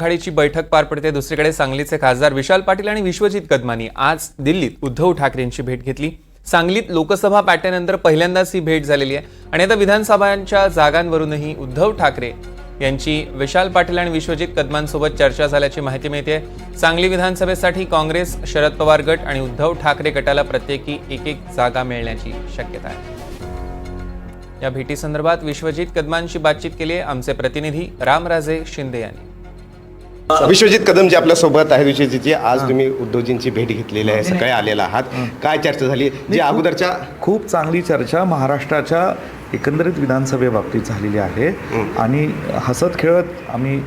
आघाडीची बैठक पार पडते। दुसरीकडे सांगलीचे खासदार विशाल पाटील आणि विश्वजित कदमांनी आज दिल्लीत उद्धव ठाकरेंची भेट घेतली। सांगलीत लोकसभा पॅटर्ननंतर पहिल्यांदाच ही भेट झालेली आहे आणि आता विधानसभांच्या जागांवरूनही उद्धव ठाकरे यांची विशाल पाटील आणि विश्वजित कदमांसोबत चर्चा झाल्याची माहिती मिळते। सांगली विधानसभेसाठी काँग्रेस, शरद पवार गट आणि उद्धव ठाकरे गटाला प्रत्येकी एक जागा मिळण्याची शक्यता आहे। या भेटीसंदर्भात विश्वजित कदमांशी बातचीत केली आहे आमचे प्रतिनिधी रामराजे शिंदे यांनी। विश्वजित कदम जे आपल्या सोबत आहेत, विश्वजितजी आज तुम्ही उद्धवजींची भेट घेतलेली आहे, सकाळी आलेला आहात, काय चर्चा झाली? जी अगोदरच्या खूप चांगली चर्चा महाराष्ट्राच्या एकंदरीत विधानसभेबाबतीत झालेली आहे आणि हसत खेळत आम्ही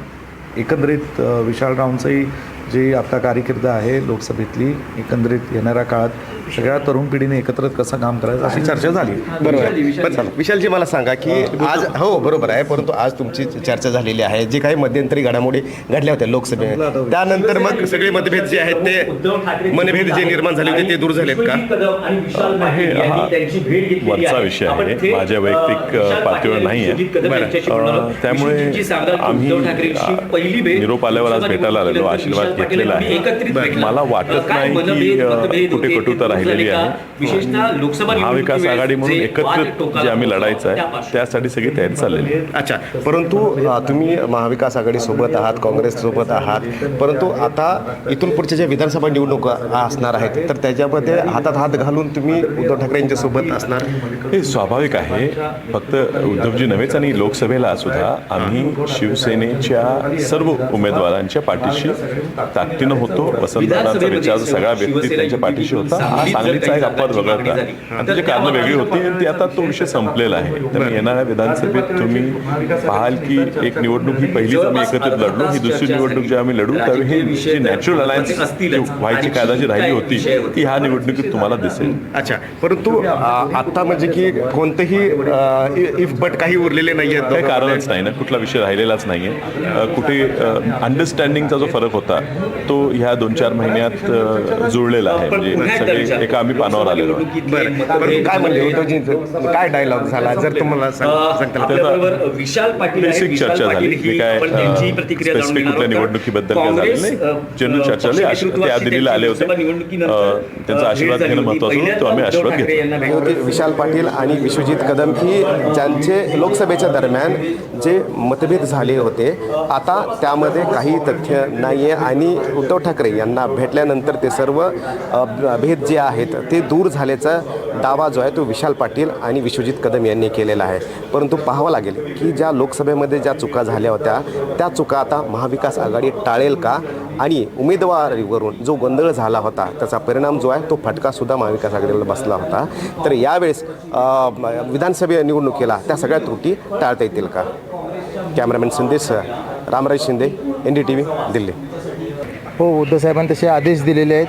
एकंदरीत विशालरावांचंही जी आता कारकीर्द आहे लोकसभेतली, एकंदरीत येणाऱ्या काळात सगळ्या तरुण पिढीने एकत्र कसं काम करायचं अशी चर्चा झाली। बरोबर। विशालजी मला सांगा की आज हो बरोबर आहे, परंतु आज तुमची चर्चा झालेली आहे, जे काही मध्यंतरी घडामोडी घडल्या होत्या लोकसभेत, त्यानंतर मग सगळे मतभेद जे आहेत ते मनभेद जे निर्माण झाले होते ते दूर झालेत का? वरचा विषय आहे, माझ्या वैयक्तिक पातळीवर नाही आहे, त्यामुळे आम्ही निरोप आल्यावर आज भेटायला आलेलो, आशीर्वाद घेतलेला आहे। मला वाटत नाही की कुठे कटुता राहिलेली आहे। महाविकास आघाडी म्हणून एकत्रित जे आम्ही लढायचं आहे त्यासाठी सगळी तयारी चाललेली आहे। अच्छा, परंतु तुम्ही महाविकास आघाडी सोबत आहात, काँग्रेस सोबत आहात, परंतु आता इथून पुढच्या ज्या विधानसभा निवडणुका असणार आहेत तर त्याच्यामध्ये हातात हात घालून तुम्ही उद्धव ठाकरे यांच्या सोबत असणार हे स्वाभाविक आहे। फक्त उद्धवजी नव्हेच आणि लोकसभेला सुद्धा आम्ही शिवसेनेच्या सर्व उमेदवारांच्या पाठीशी ताकदीनं होतो। वसंतदादांचा विचार सगळा व्यक्ती त्यांच्या पाठीशी होता। हा सांगलीचा एक अपवाद वगळता आणि त्याची कारणं वेगळी होती आणि ती आता तो विषय संपलेला आहे। तर येणाऱ्या विधानसभेत तुम्ही पाहाल की एक निवडणूक ही पहिलीच आम्ही एकत्रित लढलो, ही दुसरी निवडणूक जे आम्ही लढू त्यावेळी ही जी नॅचरल अलायन्स व्हायची कायदा जी राहिली होती ती ह्या निवडणुकीत तुम्हाला दिसेल। अच्छा, परंतु आता म्हणजे की कोणतेही इफ बट काही उरलेले नाही आहेत, काही कारणच नाही ना, कुठला विषय राहिलेलाच नाहीये। कुठे अंडरस्टँडिंगचा जो फरक होता तो ह्या 2-4 महिन्यात जुळलेला आहे, म्हणजे सगळे एका आम्ही पानावर आलेलो आहे। काय म्हणजे उद्धवजींचं काय डायलॉग झाला जर तुम्हाला बेसिक चर्चा झाली, की काय स्पेसिफिक कुठल्या निवडणुकीबद्दल काय झालेलं नाही, जनरल चर्चा झाली। ते आज दिल्लीला आले होते, त्यांचा आशीर्वाद घेणं महत्त्वाचं होतं, तो आम्ही आशीर्वाद घेतला। विशाल पाटील आणि विश्वजित कदम ही ज्यांचे लोकसभेच्या दरम्यान जे मतभेद झाले होते आता त्यामध्ये काही तथ्य नाही आहे आणि उद्धव ठाकरे यांना भेटल्यानंतर ते सर्व भेद जे आहेत ते दूर झाल्याचा दावा जो आहे तो विशाल पाटील आणि विश्वजित कदम यांनी केलेला आहे। परंतु पाहावं लागेल की ज्या लोकसभेमध्ये ज्या चुका झाल्या होत्या त्या चुका आता महाविकास आघाडी टाळेल का आणि उमेदवारीवरून जो गोंधळ झाला होता त्याचा परिणाम जो आहे तो फटकासुद्धा महाविकास आघाडीला बसला होता। तर यावेळेस विधानसभा निवडणुकीला त्या सगळ्या त्रुटी टाळता येतील का? कॅमेरामॅन संदेश रामराज शिंदे, NDTV, दिल्ली। हो, उद्धव साहेबांनी तसे आदेश दिलेले आहेत,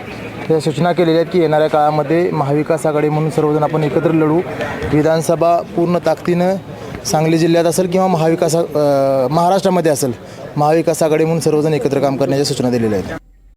त्या सूचना केलेल्या आहेत की येणाऱ्या काळामध्ये महाविकास आघाडी म्हणून सर्वजण आपण एकत्र लढू। विधानसभा पूर्ण ताकदीनं सांगली जिल्ह्यात असेल किंवा महाराष्ट्रामध्ये असेल, महाविकास आघाडी म्हणून सर्वजण एकत्र काम करण्याच्या सूचना दिलेल्या आहेत।